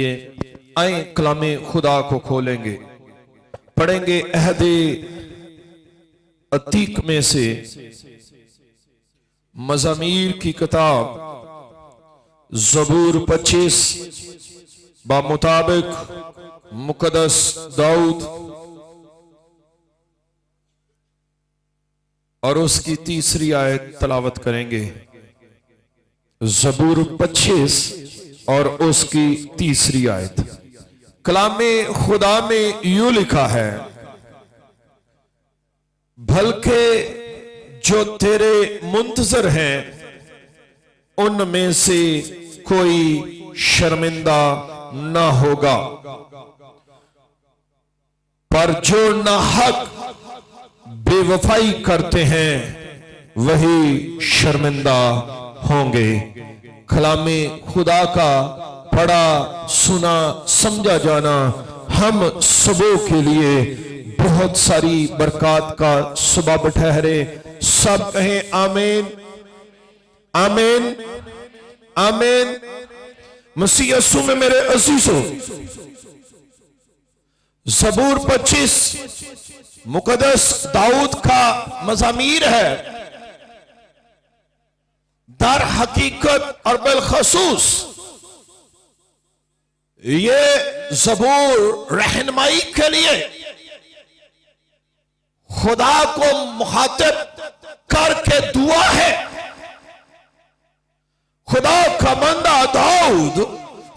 ये आए कलामे खुदा को खोलेंगे, पढ़ेंगे अहदे अतीक में से मज़ामीर की किताब ज़बूर 25 बामुताबिक मुक़द्दस दाऊद और उसकी तीसरी आयत तलावत करेंगे। ज़बूर 25 और उसकी तीसरी आयत। कलामे खुदा में यूं लिखा है, भलके जो तेरे मुंतजर हैं उनमें से कोई शर्मिंदा ना होगा, पर जो नाहक बेवफाई करते हैं वही शर्मिंदा होंगे। कलामे खुदा का पढ़ा सुना समझा जाना हम सबों के लिए बहुत सारी बरकत का सबब ठहरे। सब कहें आमीन आमीन आमीन। मसीह यीशु में मेरे अजीजों, ज़बूर 25 मुक़द्दस दाऊद का मज़ामीर है। दर हकीकत और बिलखसूस ये ज़बूर रहनुमाई के लिए खुदा को मुखातिब करके दुआ है। खुदा का बंदा दाऊद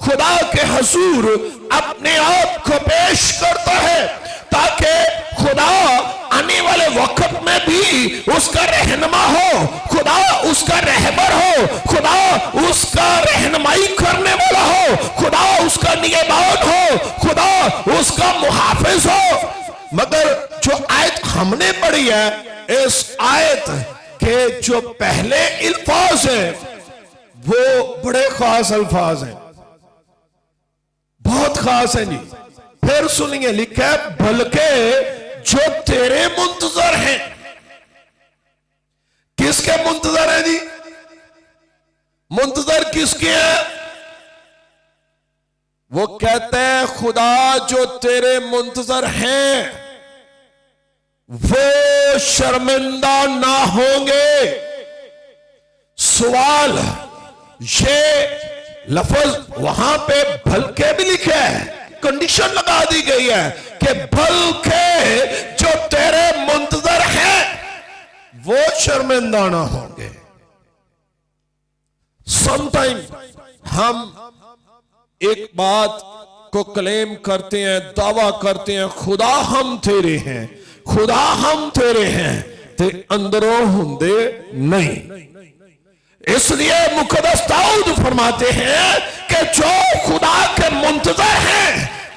खुदा के हुजूर अपने आप को पेश करता है ताकि खुदा आने वाले वक्त में भी उसका रहनुमा हो, खुदा उसका रहबर हो, खुदा उसका रहनुमाई करने वाला हो, खुदा उसका निगहबान हो, खुदा उसका मुहाफिज हो। मगर जो आयत हमने पढ़ी है, इस आयत के जो पहले अल्फाज हैं वो बड़े खास अल्फाज हैं, बहुत खास हैं जी। फिर सुनिए, लिखा है बल्कि जो तेरे मुंतजर हैं। किसके मुंतजर हैं जी? मुंतजर किसके हैं? वो कहते हैं खुदा जो तेरे मुंतजर हैं वो शर्मिंदा ना होंगे। सवाल ये लफ्ज वहां पे भलके भी लिखा है, कंडीशन लगा दी गई है कि भलके जो तेरे मुंतजर हैं वो शर्मिंदा ना होंगे। समटाइम हम एक बात को क्लेम करते हैं, दावा करते हैं, खुदा हम तेरे हैं, खुदा हम तेरे हैं, ते अंदरों हुंदे नहीं। इसलिए मुक़द्दस दाऊद फरमाते हैं कि जो खुदा के मुंतजर हैं,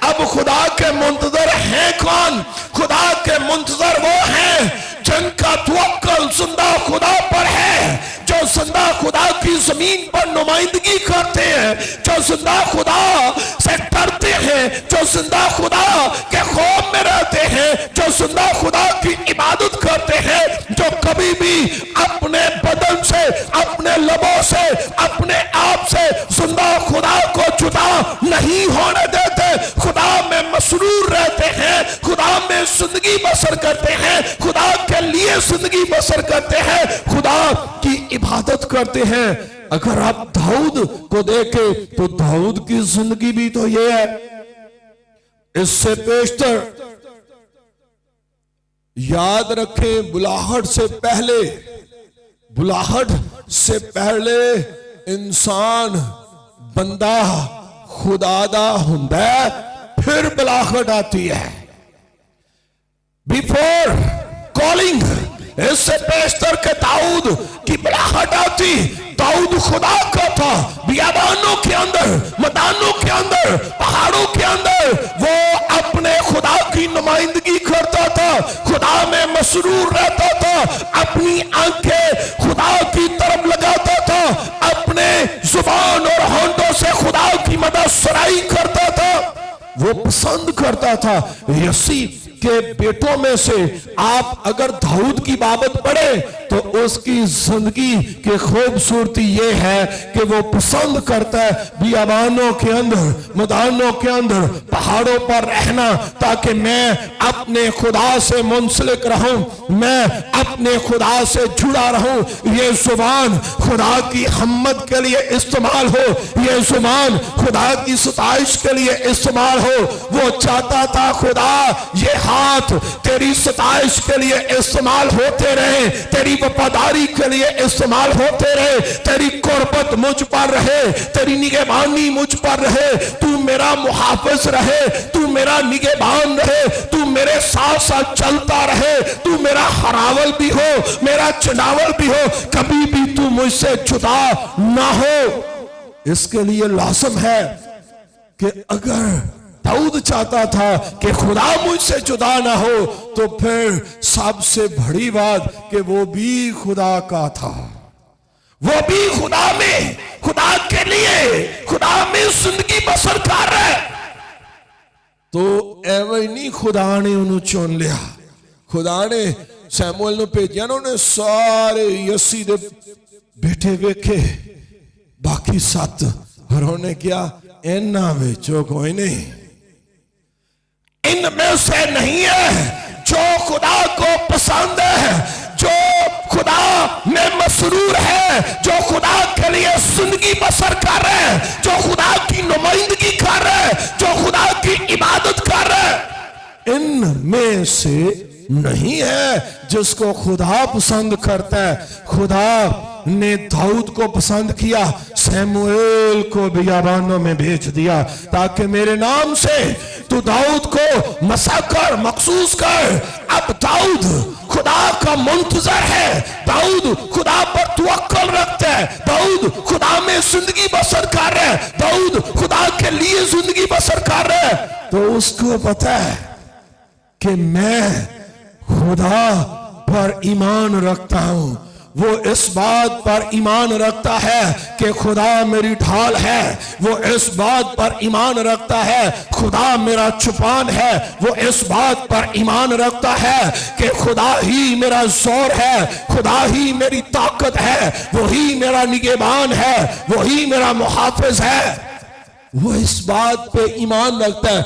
अब खुदा के मुंतजर हैं कौन? खुदा के मुंतजर वो हैं जिनका तवक्कुल जिंदा खुदा पर है, जो जिंदा खुदा की जमीन पर नुमाइंदगी करते हैं, जो जिंदा खुदा से डरते हैं, जो जिंदा खुदा के खौफ में रहते हैं, जो जिंदा खुदा की इबादत करते हैं, जो कभी भी अपने बदन से, अपने लबों से, अपने आप से जिंदा खुदा को जुदा नहीं होने देते, खुदा में मसरूर रहते हैं, खुदा में जिंदगी बसर करते हैं, खुदा के लिए जिंदगी बसर करते हैं, खुदा की इबादत करते हैं। अगर आप दाऊद को देखें तो दाऊद की जिंदगी भी तो ये है। इससे पेशतर याद रखें, बुलाहट से पहले इंसान बंदा खुदादा हुंदा है, फिर बुलाहट आती है। बिफोर कॉलिंग, इससे पेशतर के दाऊद की बुलाहट आती। दाऊद खुदा का था, बियाबानों के अंदर, मैदानों के अंदर, पहाड़ों के अंदर वो अपने खुदा की नुमाइंदगी करता था, खुदा में मसरूर रहता था, अपनी आंखें खुदा की तरफ लगाता था, अपने जुबान और होंठों से खुदा की मदद सराई करता था, वो पसंद करता था। के बेटों में से आप अगर दाऊद की बाबत पढ़े तो उसकी जिंदगी की खूबसूरती ये है कि वो पसंद करता है बियाबानों के अंदर, मैदानों के अंदर, पहाड़ों पर रहना, ताकि मैं अपने खुदा से मुंसलिक रहूं, मैं अपने खुदा से जुड़ा रहूं। ये जुबान खुदा की हम्मत के लिए इस्तेमाल हो, ये जुबान खुदा की सताइश के लिए इस्तेमाल हो। वो चाहता था खुदा ये हाथ तेरी सताइश के लिए इस्तेमाल होते रहे, तेरी वफादारी के लिए इस्तेमाल होते रहे, तेरी कुर्बत मुझ पर रहे, तेरी निगहबानी मुझ पर रहे, तू मेरा मुहाफिज रहे, तू मेरा निगहबान रहे, तू मेरे साथ साथ चलता रहे, तू मेरा हरावल भी हो, मेरा चनावल भी हो, कभी भी तू मुझसे जुदा ना हो। इसके लिए लाज़िम है कि अगर दाऊद चाहता था कि खुदा मुझसे जुदा ना हो, तो फिर सबसे बड़ी बात कि वो भी खुदा का था, वो भी खुदा में, खुदा के लिए, खुदा में जिंदगी बसर कर रहा है। तो एवं नहीं खुदा ने उन्हें चुन लिया, खुदा ने सैमुअल ने भेजा, उन्होंने सारे यसी दे बेटे वेखे, बाकी 7 और उन्होंने क्या इन्ना बेचो कोई नहीं, इनमें से नहीं है जो खुदा को पसंद है, जो खुदा में मसरूर है, जो खुदा के लिए जिंदगी बसर कर रहे हैं, जो खुदा की नुमाइंदगी कर रहे हैं, जो खुदा की इबादत कर रहे हैं, इनमें से नहीं है जिसको खुदा पसंद करता है। खुदा ने दाऊद को पसंद किया, सैमुएल को बियाबानों में भेज दिया ताकि मेरे नाम से तू दाऊद को मसा कर, मखसूस कर। अब दाऊद खुदा का मुंतजर है, दाऊद खुदा पर तवक्कुल रखता है, दाऊद खुदा में जिंदगी बसर कर रहा है, दाऊद खुदा के लिए जिंदगी बसर कर रहा है। तो उसको पता है कि मैं खुदा पर ईमान रखता हूं, वो इस बात पर ईमान रखता है कि खुदा मेरी ढाल है, वो इस बात पर ईमान रखता है खुदा मेरा चुपान है, वो इस बात पर ईमान रखता है कि खुदा ही मेरा जोर है, खुदा ही मेरी ताकत है, वही मेरा निगहबान है, वही मेरा मुहाफिज है। वो इस बात पे ईमान रखता है।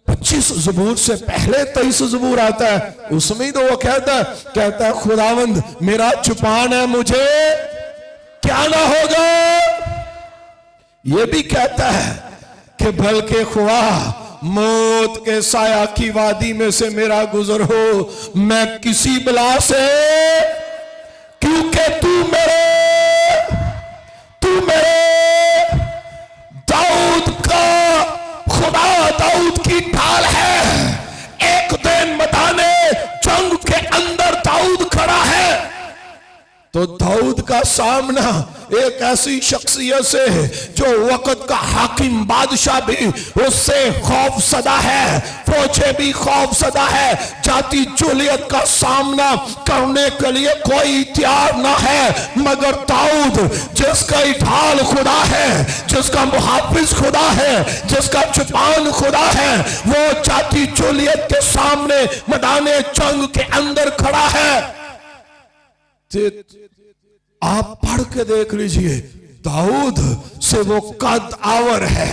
25 ज़बूर से पहले 23 ज़बूर आता है, उसमें तो वो कहता है खुदावंद मेरा चुपान है, मुझे क्या ना होगा। ये भी कहता है कि बल्कि खुदा मौत के साया की वादी में से मेरा गुजर हो, मैं किसी बला से, क्योंकि तू मेरे दाऊद का खुदा, दाऊद की ढाल है। एक दिन मैदाने जंग के अंदर दाऊद खड़ा है, तो दाऊद का सामना एक ऐसी शख्सियत से जो वक्त का हाकिम बादशाह भी उससे खौफ सदा है, फौजें भी खौफ सदा है, जाति जुलियत का सामना करने के लिए कोई तैयार ना है। मगर दाऊद जिसका ढाल खुदा है, जिसका मुहाफिज खुदा है, जिसका चुपान खुदा है, वो जाति जुलियत के सामने मैदाने जंग के अंदर खड़ा है। आप पढ़ के देख लीजिए, दाऊद से वो कद आवर है,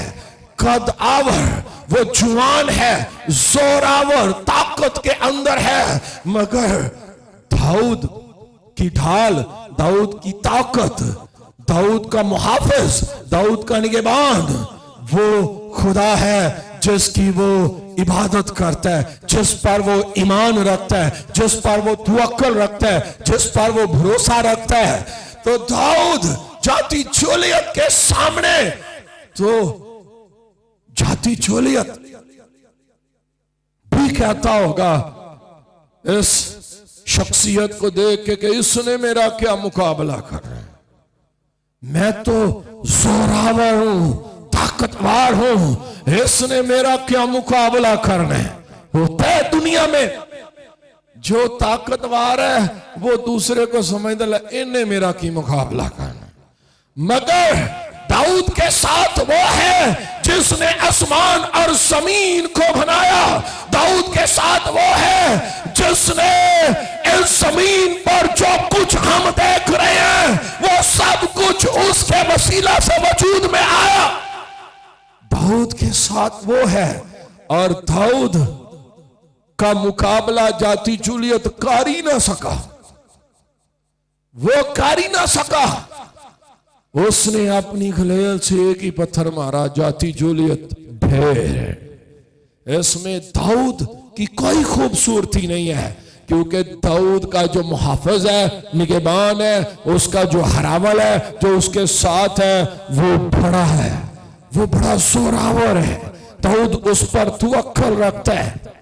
कद आवर, वो जुआन है, जोरावर, ताकत के अंदर है। मगर दाऊद की ढाल, दाऊद की ताकत, दाऊद का मुहाफिज, दाऊद का निगहबान वो खुदा है जिसकी वो इबादत करता है, जिस पर वो ईमान रखता है, जिस पर वो तवक्कुल रखता है, जिस पर वो भरोसा रखता है। तो दाऊद जाति जोलियत के सामने, तो जाति जोलियत भी कहता होगा इस शख्सियत को देख के कि इसने मेरा क्या मुकाबला कर रहा है, मैं तो जोरावर हूं, ताकतवर हूं, इसने मेरा क्या मुकाबला करना है। होता है दुनिया में जो ताकतवर है वो दूसरे को समझता है इन्हें मेरा की मुकाबला करना, मगर दाऊद के साथ वो है जिसने आसमान और जमीन को बनाया। दाऊद के साथ वो है जिसने इस जमीन पर जो कुछ हम देख रहे हैं वो सब कुछ उसके वसीला से वजूद में आया। दाऊद के साथ वो है, और दाऊद का मुकाबला जाति जूलियत कर ही ना सका, वो कर ही ना सका। उसने अपनी गलेल से एक ही पत्थर मारा, जाति जूलियत ढेर। इसमें दाऊद की कोई खूबसूरती नहीं है, क्योंकि दाऊद का जो मुहाफिज है, निगहबान है, उसका जो हरावल है, जो उसके साथ है, वो बड़ा है, वो बड़ा जोरावर है। दाऊद उस पर तवक्कुल रखता है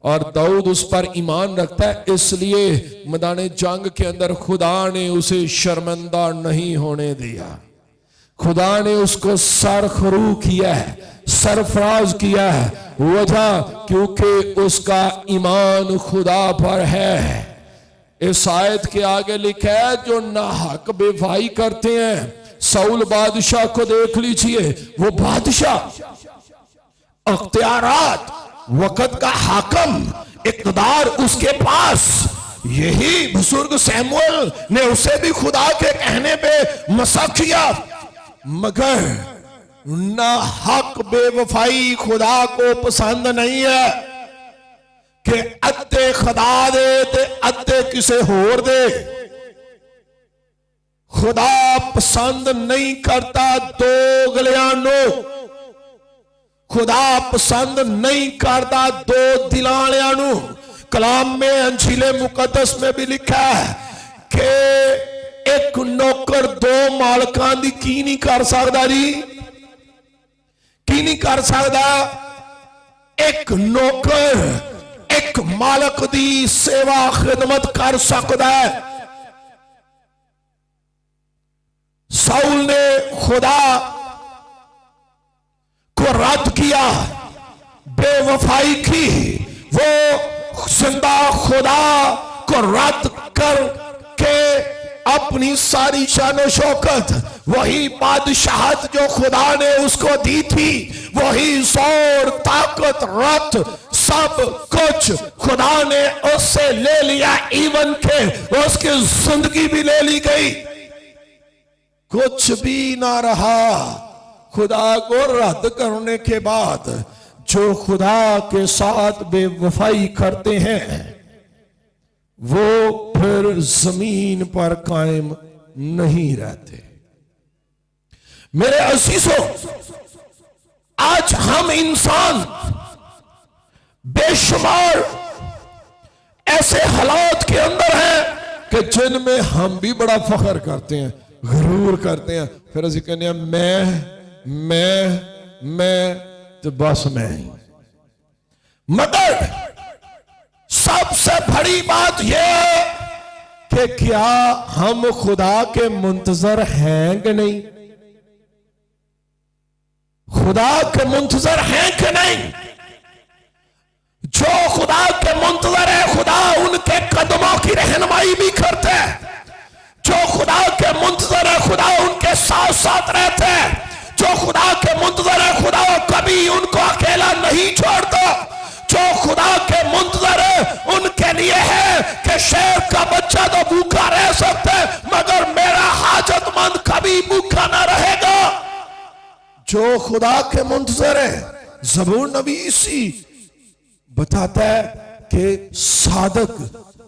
और दाऊद उस पर ईमान रखता है। इसलिए मैदान जंग के अंदर खुदा ने उसे शर्मिंदा नहीं होने दिया। खुदा ने उसको सरखरू किया है, सरफराज किया है। वजह क्योंकि उसका ईमान खुदा पर है। इस आयत के आगे लिखा है, जो नाहक बेवफाई करते हैं। साउल बादशाह को देख लीजिए, वो बादशाह, अख्तियारात, वक़्त का हाकम, इक़्तिदार उसके पास। यही बुजुर्ग सैमुअल ने उसे भी खुदा के कहने पे मसा किया, मगर नाहक बेवफाई खुदा को पसंद नहीं है कि अद्धे खुदा दे ते अद्धे किसे होर दे। खुदा पसंद नहीं करता दो गलियानो, खुदा पसंद नहीं करता दो दिलालियां नू। कलाम में, अंजीले मुकद्दस में भी लिखा है कि एक नौकर दो मालकां दी की नहीं कर सकता जी, की नहीं कर सकता। एक नौकर एक मालक दी सेवा खिदमत कर सकता है। साउल ने खुदा को रद्द किया, बेवफाई की। वो जिंदा खुदा को रद्द करके अपनी सारी शान शौकत, वही बादशाहत जो खुदा ने उसको दी थी, वही जोर, ताकत, रत, सब कुछ खुदा ने उससे ले लिया। इवन के उसकी जिंदगी भी ले ली गई, कुछ भी ना रहा। खुदा को रद्द करने के बाद जो खुदा के साथ बेवफाई करते हैं वो फिर जमीन पर कायम नहीं रहते। मेरे अजीजों, आज हम इंसान बेशुमार ऐसे हालात के अंदर हैं कि जिनमें हम भी बड़ा फख्र करते हैं, गरूर करते हैं। फिर असं कहने हैं मैं तो बस मैं ही। मगर सबसे बड़ी बात यह है कि क्या हम खुदा के मुंतजर हैं कि नहीं? खुदा के मुंतजर हैं कि नहीं? जो खुदा के मुंतजर है, खुदा उनके कदमों की रहनुमाई भी करता है। जो खुदा के मुंतजर है, खुदा उनके साथ साथ रहता है। जो खुदा के मुंतजर है, खुदा कभी उनको अकेला नहीं छोड़ता। जो खुदा के मुंतजर है उनके लिए है कि शेर का बच्चा तो भूखा रह सकता है, मगर मेरा हाजतमंद कभी भूखा ना रहेगा। जो खुदा के मुंतजर है, ज़बूर नबी इसी बताता है कि सादक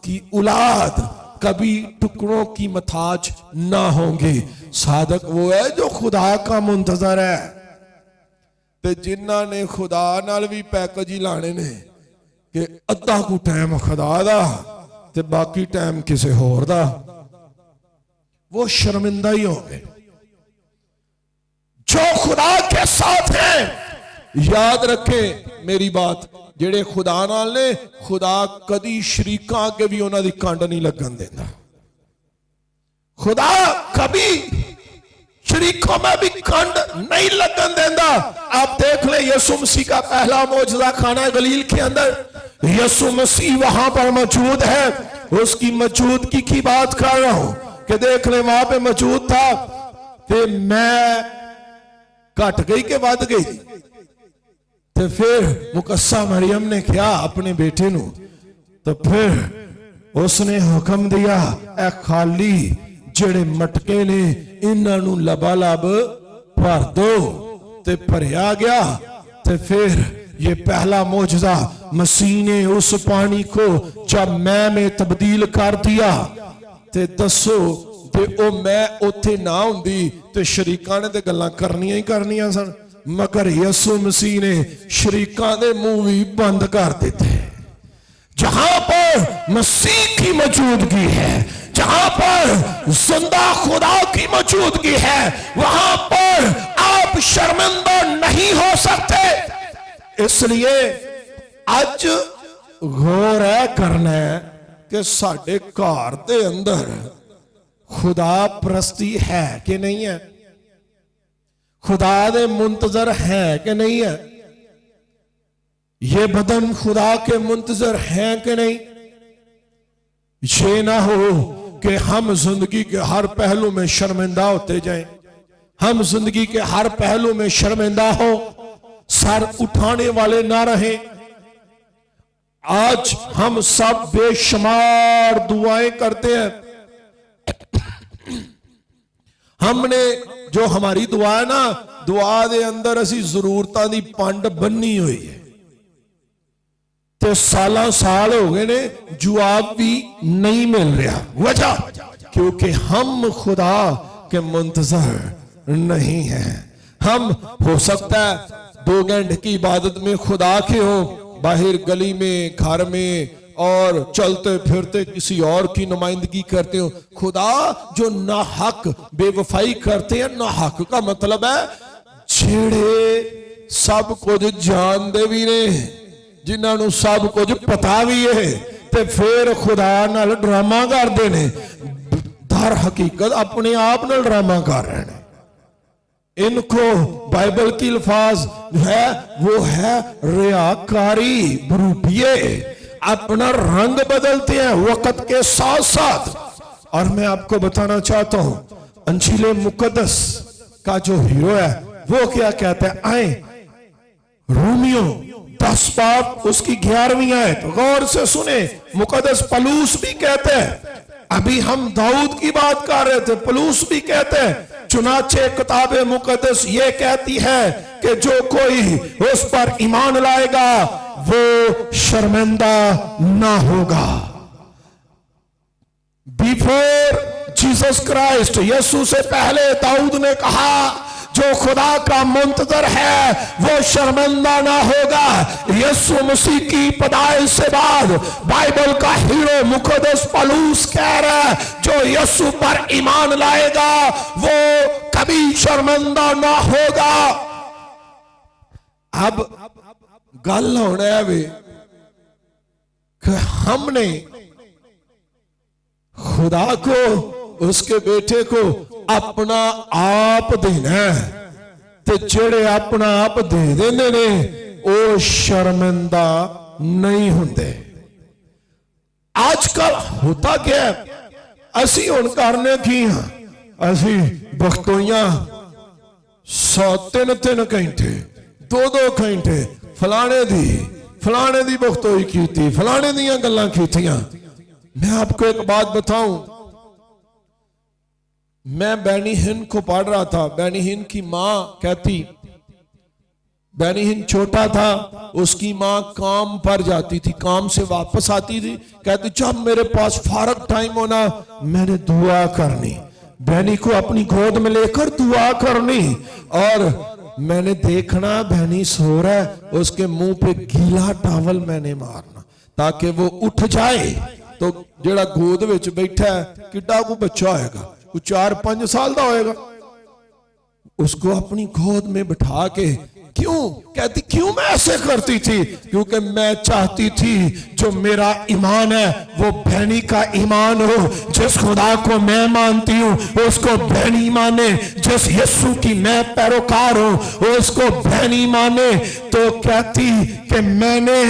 की औलाद कभी टुकड़ों की मताज ना होंगे। सादक वो है जो खुदा का मुंतजर है। ते जिन्ना ने खुदा नाल भी पैकेज ही लाने ने कि अद्धा को टाइम खुदा दा ते बाकी टाइम किसी होर दा, वो शर्मिंदा ही होंगे। जो खुदा के साथ हैं, याद रखें मेरी बात, जेड़े खुदा नाल ने, खुदा कदी शरीकां अगे भी उन्हां दी कंड नहीं लगन देंदा। खुदा कभी शरीकों में भी कंड नहीं लगन देंदा। आप देख ले, यीशु मसीह का पहला मौजज़ा खाना गलील के अंदर यीशु मसीह वहां पर मौजूद है। उसकी मौजूदगी की बात कर रहा हूं कि देख ले, वहां पे मौजूद था कि मैं घट गई के बढ़ गई, तो फिर मुकस्सा मरियम ने क्या अपने बेटे नू, तो फिर उसने हुक्म दिया ए खाली जेड़े मटके ने इन्हां नू लबालब भर दो, ते भरिया गया। ते फिर ये पहला मौजज़ा, मसीह ने उस पानी को जब मैं में तब्दील कर दिया। ते दसो ते ओ मैं उत्थे ना हुंदी ते शरीकां ने ते गल्लां करनियां ही करनियां सन, मगर यसु मसीह ने शरीकां दे मुंह भी बंद कर दिते। जहां पर मसीह की मौजूदगी है, जहां पर जिंदा खुदा की मौजूदगी है, वहां पर आप शर्मिंदा नहीं हो सकते। इसलिए आज गौर है करना है कि साडे घर दे अंदर खुदा परस्ती है कि नहीं है, खुदा दे मुंतजर है कि नहीं है, ये बदन खुदा के मुंतजर हैं कि नहीं। ये ना हो कि हम जिंदगी के हर पहलू में शर्मिंदा होते जाएं, हम जिंदगी के हर पहलू में शर्मिंदा हो, सर उठाने वाले ना रहे। आज हम सब बेशुमार दुआएं करते हैं, हमने जो हमारी दुआ है ना, दुआ दे अंदर असी जरूरतां दी पंड बन्नी हुई है, तो साल साल हो गए ने, जवाब भी नहीं मिल रहा। वजह क्योंकि हम खुदा के मुंतजर नहीं है। हम हो सकता है 2 घंटे की इबादत में खुदा के हो, बाहर गली में, घर में और चलते फिरते किसी और की नुमाइंदगी करते हो। खुदा जो नाहक बेवफाई करते हैं, नाहक का मतलब है जेड़े सब कुछ जानते भी ने, जिन्होंने सब कुछ पता भी है, ते फिर खुदा नाल ड्रामा करते ने, दर हकीकत अपने आप नाल ड्रामा कर रहे हैं। इनको बाइबल की अल्फाज जो है वो है रियाकारी, बरूपिये, अपना रंग बदलते हैं वक्त के साथ साथ। और मैं आपको बताना चाहता हूं, अंजील मुकद्दस का जो हीरो है वो क्या कहता है, आए रोमियो 10 बाब उसकी 11वीं आयत गौर से सुने। मुकद्दस पलूस भी कहते हैं, अभी हम दाऊद की बात कर रहे थे, पलूस भी कहते हैं, चुनाचे किताब मुकद्दस ये कहती है कि जो कोई उस पर ईमान लाएगा वो शर्मिंदा ना होगा। बिफोर जीसस क्राइस्ट, यीशु से पहले दाऊद ने कहा जो खुदा का मुंतजर है वो शर्मिंदा ना होगा। यीशु मसीह की पैदाइश से बाद बाइबल का हीरो मुकद्दस पलूस कह रहा है जो यीशु पर ईमान लाएगा वो कभी शर्मिंदा ना होगा। अब गल होना है वे कि हमने खुदा को, उसके बेटे को अपना आप देना है, ते जेड़े अपना आप दे देंदे ने ओ शर्मिंदा नहीं होंदे। आजकल होता क्या है, असी हुण करने की हां, असी बख्तोइयां 3 घंटे 2 घंटे फलाने दी बख्तोई की, फलाने दियां गल्लां कीतियां। मैं आपको एक बात बताऊं, मैं बैनी हिंद को पढ़ रहा था। बैनी हिंद की मां कहती, बैनी हिंद छोटा था, उसकी मां काम पर जाती थी, काम से वापस आती थी, कहती जब मेरे पास फारग टाइम होना मैंने दुआ करनी, बैनी को अपनी गोद में लेकर दुआ करनी, और मैंने देखना बहनी सो रहा है, उसके मुंह पे गीला टॉवल मैंने मारना ताकि वो उठ जाए। तो जेड़ा गोद विच बैठा है किड्डा को बच्चा होएगा, 4-5 साल का होएगा, उसको अपनी गोद में बिठा के, क्यों कहती, क्यों मैं ऐसे करती थी, क्योंकि मैं चाहती थी जो मेरा ईमान है वो बहनी का ईमान हो, जिस खुदा को मैं मानती हूँ उसको बहनी माने, जिस यीशु की मैं पैरोकार हूँ उसको बहनी माने। तो कहती कि मैंने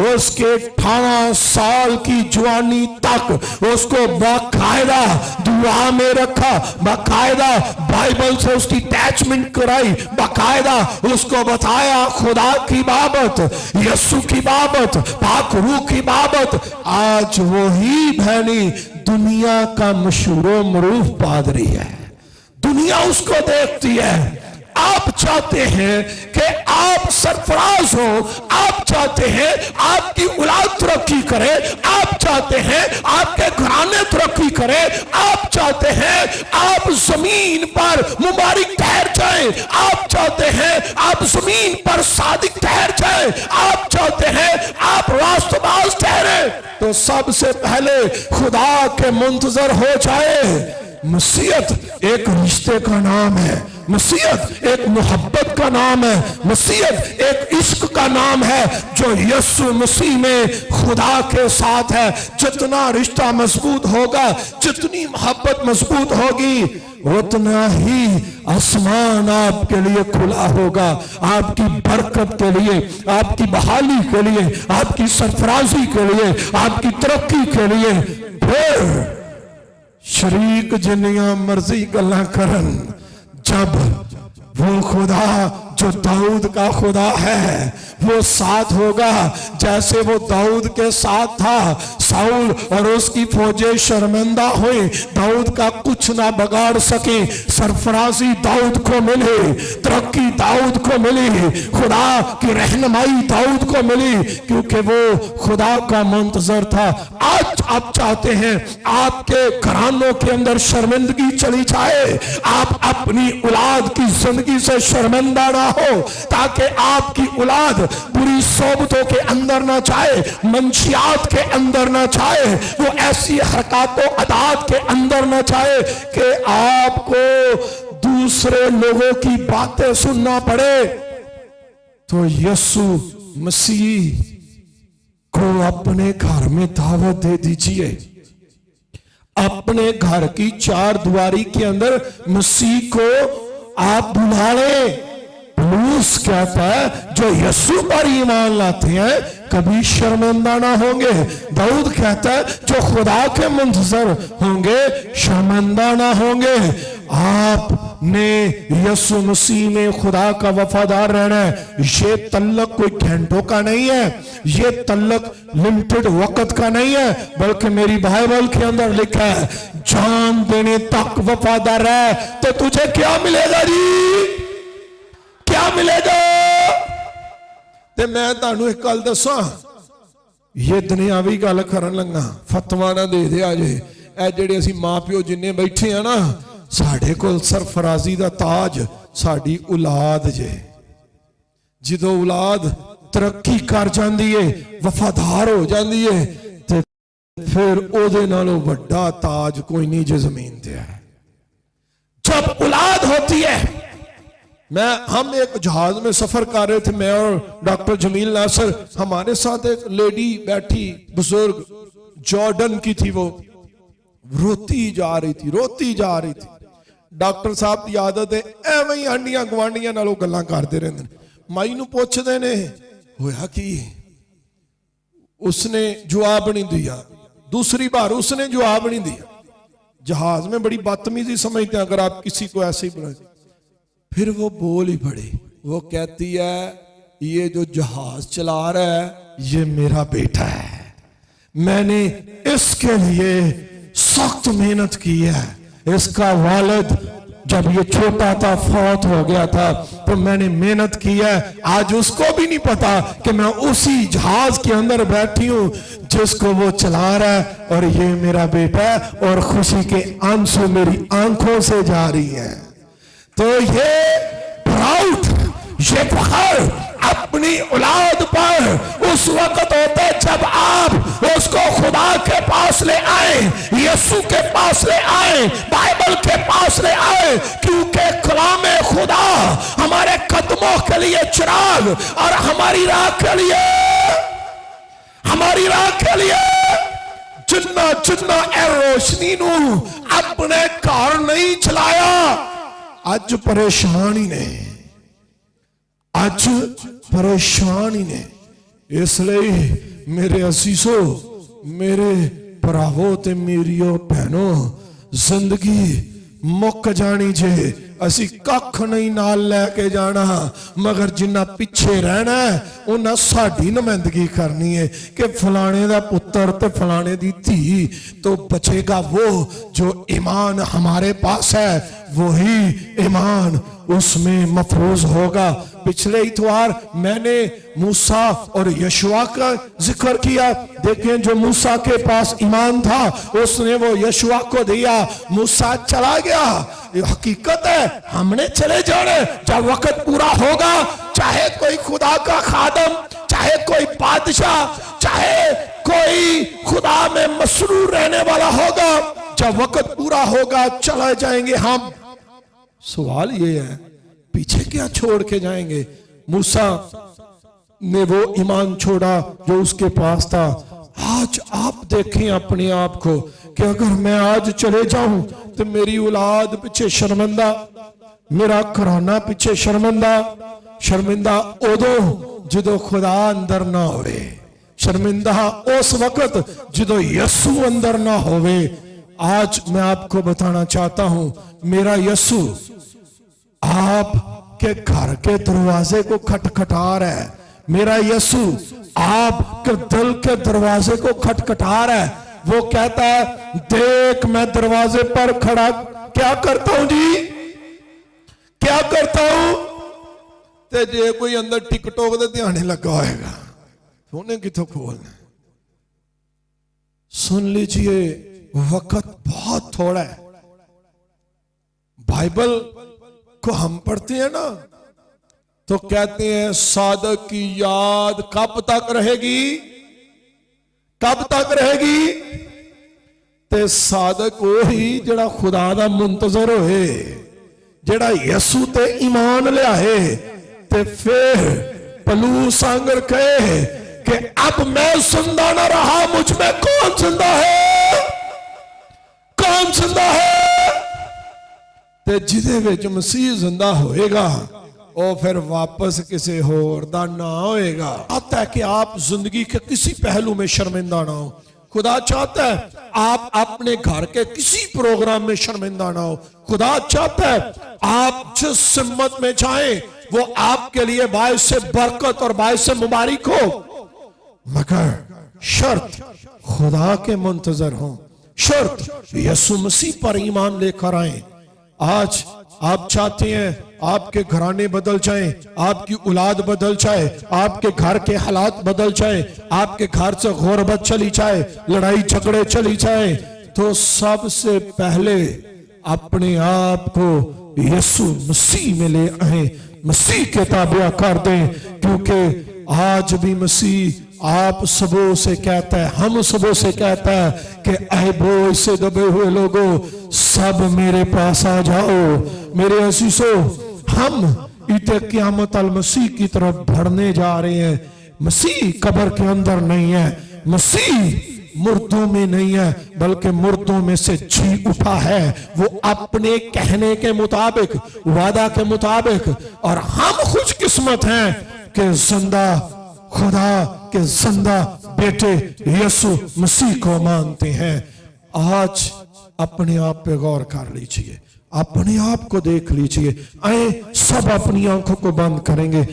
उसके 18 साल की जवानी तक उसको बाकायदा दुआ में रखा, बाकायदा बाइबल से उसकी अटैचमेंट कराई, बाकायदा उसको बताया खुदा की बाबत, यीशु की बाबत, पाक रूह की बाबत। आज वही बहनी दुनिया का मशहूर मरूफ पादरी है, दुनिया उसको देखती है। आप चाहते हैं कि आप सरफराज हो, आप चाहते हैं आपकी औलाद तरक्की करे, आप चाहते हैं आपके घराने तरक्की करे, आप चाहते हैं आप जमीन पर मुबारक ठहर जाएं, आप चाहते हैं आप जमीन पर सादिक ठहर जाएं, आप चाहते हैं आप रास्तबाज ठहरे, तो सबसे पहले खुदा के मुंतजर हो जाए। मसीहत एक रिश्ते का नाम है, मसीहत एक मोहब्बत का नाम है, मसीहत एक इश्क का नाम है जो यीशु मसीह में खुदा के साथ है। जितना रिश्ता मजबूत होगा, जितनी मोहब्बत मजबूत होगी, उतना ही आसमान आपके लिए खुला होगा, आपकी बरकत के लिए, आपकी बहाली के लिए, आपकी सरफराजी के लिए, आपकी तरक्की के लिए। फिर शरीक जिन्नियां मर्जी गल्लां करन, जब वो खुदा जो दाऊद का खुदा है वो साथ होगा, जैसे वो दाऊद के साथ था, साउल और उसकी फौजें शर्मिंदा हुई, दाऊद का कुछ ना बिगाड़ सके, सरफराजी दाऊद को मिली, तरक्की दाऊद को मिली, खुदा की रहनुमाई दाऊद को मिली, क्योंकि वो खुदा का मुंतजर था। आज आप चाहते हैं आपके घरानों के अंदर शर्मिंदगी चली जाए, आप अपनी औलाद की जिंदगी से शर्मिंदा ना हो, ताकि आपकी औलाद बुरी सोबतों के अंदर ना जाए, मंशियात के अंदर ना जाए, वो ऐसी हरकतों अदात के अंदर ना जाए कि आपको दूसरे लोगों की बातें सुनना पड़े। तो यीशु मसीह को अपने घर में दावत दे दीजिए, अपने घर की चार दीवारी के अंदर मसीह को आप बुला लें। पौलुस कहता है जो यीशु पर ईमान लाते हैं कभी शर्मिंदा ना होंगे। दाऊद कहता है जो खुदा के मुंतजर होंगे शर्मिंदा ना होंगे। आपने यीशु मसीह में खुदा का वफादार रहना है। ये तल्लक कोई घंटों का नहीं है, ये तल्लक लिमिटेड वक्त का नहीं है, बल्कि मेरी बाइबल के अंदर लिखा है जान देने तक वफादार है तो तुझे क्या मिलेगा जी, क्या मिलेगा। ते मैं तानू एक गल दसा, ये दुनियावी गल करन लगा फतवा ना दे दे अजे। ए जेडे असीं मां प्यो जिन्ने बैठे हैं ना, साडे कोल सरफराजी दा ताज साडी औलाद जे। जिदों औलाद तरक्की कर जाती है, वफादार हो जाती है, ते फिर ओदे नालों वड्डा ताज कोई नहीं जो जमीन ते है। जब औलाद होती है, हम एक जहाज में सफर कर रहे थे, मैं और डॉक्टर जमील नासर, हमारे साथ एक लेडी बैठी बुजुर्ग जॉर्डन की थी, वो रोती जा रही थी। डॉक्टर साहब की आदत है एवं ही आंडियां गवांडियां नालों गल्लां करते रहंदे। माई नूं पुछदे ने होया की, उसने जवाब नहीं दिया। दूसरी बार उसने जवाब नहीं दिया। जहाज में बड़ी बदतमीजी समझते हैं अगर आप किसी को ऐसे ही बुलाए। फिर वो बोल ही पड़ी, वो कहती है ये जो जहाज चला रहा है ये मेरा बेटा है, मैंने इसके लिए सख्त मेहनत की है। इसका वालिद जब ये छोटा था फौत हो गया था, तो मैंने मेहनत की है। आज उसको भी नहीं पता कि मैं उसी जहाज के अंदर बैठी हूं जिसको वो चला रहा है, और ये मेरा बेटा है, और खुशी के आंसू मेरी आंखों से जा रही है। तो ये प्राउड, ये फख्र अपनी औलाद पर उस वक्त होता है जब आप उसको खुदा के पास ले आए, यीशु के पास ले आए, बाइबल के पास ले आए, क्योंकि कलाम खुदा हमारे कदमों के लिए चिराग और हमारी राह के लिए जिन्ना ए रोशनी नू अपने घर नहीं चलाया, अज परेशानी ने। इसलिए मेरे असीसो, मेरे भरावो ते मेरियो भैनों, जिंदगी मुक जानी जे असी कख नहीं नाल लैके जाना, मगर जिन्ना पिछे रहना है उन्हें साड़ी नुमाइंदगी करनी है कि फलाने दा पुत्र ते फलाने दी धी। तो बचेगा वो जो ईमान हमारे पास है, वही ईमान उसमें महफूज होगा। पिछले इतवार मैंने मूसा और यशुआ का जिक्र किया। देखें, जो मूसा के पास ईमान था उसने वो यशुआ को दिया, मूसा चला गया। हकीकत है हमने चले जाने, जब वक्त पूरा होगा, चाहे कोई खुदा का खादम, चाहे कोई बादशाह, चाहे कोई खुदा में मसरूर रहने वाला होगा, जब वक्त पूरा होगा चले जाएंगे हम। सवाल ये है पीछे क्या छोड़ के जाएंगे? मूसा ने वो ईमान छोड़ा जो उसके पास था। आज आप देखें अपने आप को कि अगर मैं आज चले जाऊं तो मेरी औलाद पीछे शर्मिंदा, मेरा घराना पीछे शर्मिंदा। शर्मिंदा उदों जदों खुदा अंदर ना होवे, शर्मिंदा उस वक्त जदों यसू अंदर ना होवे। आज मैं आपको बताना चाहता हूं, मेरा यसू आप के घर के दरवाजे को खटखटा रहा है। मेरा यसू आप के दिल के दरवाजे को खटखटा रहा है। वो कहता है, देख मैं दरवाजे पर खड़ा क्या करता हूं जी, क्या करता हूं। ते जे कोई अंदर टिकटॉक दे ध्यान लगा होएगा उन्हें किथों खोलना। सुन लीजिए, वक्त बहुत थोड़ा है। बाइबल को हम पढ़ते हैं ना तो कहते हैं सादक की याद कब तक रहेगी, कब तक रहेगी। ते सादक वही जड़ा खुदा दा मुंतजर होए, जड़ा यसू ते ईमान लियाए। ते फिर पलूस आंगर कहे कि अब मैं जिंदा ना रहा, मुझ में कौन जिंदा है, कौन जिंदा है। ते जिदे विच मसीह जिंदा होएगा वो फिर वापस किसी होर दा ना होएगा। चाहता है कि आप जिंदगी के किसी पहलू में शर्मिंदा ना हो। खुदा चाहता है आप अपने घर के किसी प्रोग्राम में शर्मिंदा ना हो। खुदा चाहता है आप जिस सिम्मत में जाएं वो आपके लिए बायस से बरकत और बायस से मुबारक हो, मगर शर्त खुदा के मुंतजर हो, शर्त यीशु मसीह पर ईमान लेकर आए। आज आप चाहते हैं आपके घराने बदल जाएं, आपकी औलाद बदल जाए, आपके घर के हालात बदल जाए, आपके घर से गुर्बत चली जाए, लड़ाई झगड़े चली जाए, तो सबसे पहले अपने आप को यीशु मसीह में ले आए, मसीह के ताबिया कर दें। क्योंकि आज भी मसीह आप सबों से कहता है, हम सबों से कहता है कि ऐ बोझ से दबे हुए लोगों, सब मेरे पास आ जाओ। मेरे असीसों, हम इते क़यामत अल मसीह की तरफ बढ़ने जा रहे हैं। मसीह कब्र के अंदर नहीं है, मसीह मुर्दों में नहीं है, बल्कि मुर्दों में से जी उठा है। वो अपने कहने के मुताबिक, वादा के मुताबिक, और हम खुशकिस्मत हैं कि जिंदा खुदा के जिंदा बेटे यीशु मसीह को मानते हैं। आज अपने आप पे गौर कर लीजिए, अपने आप को देख लीजिए। आए सब अपनी आंखों को बंद करेंगे।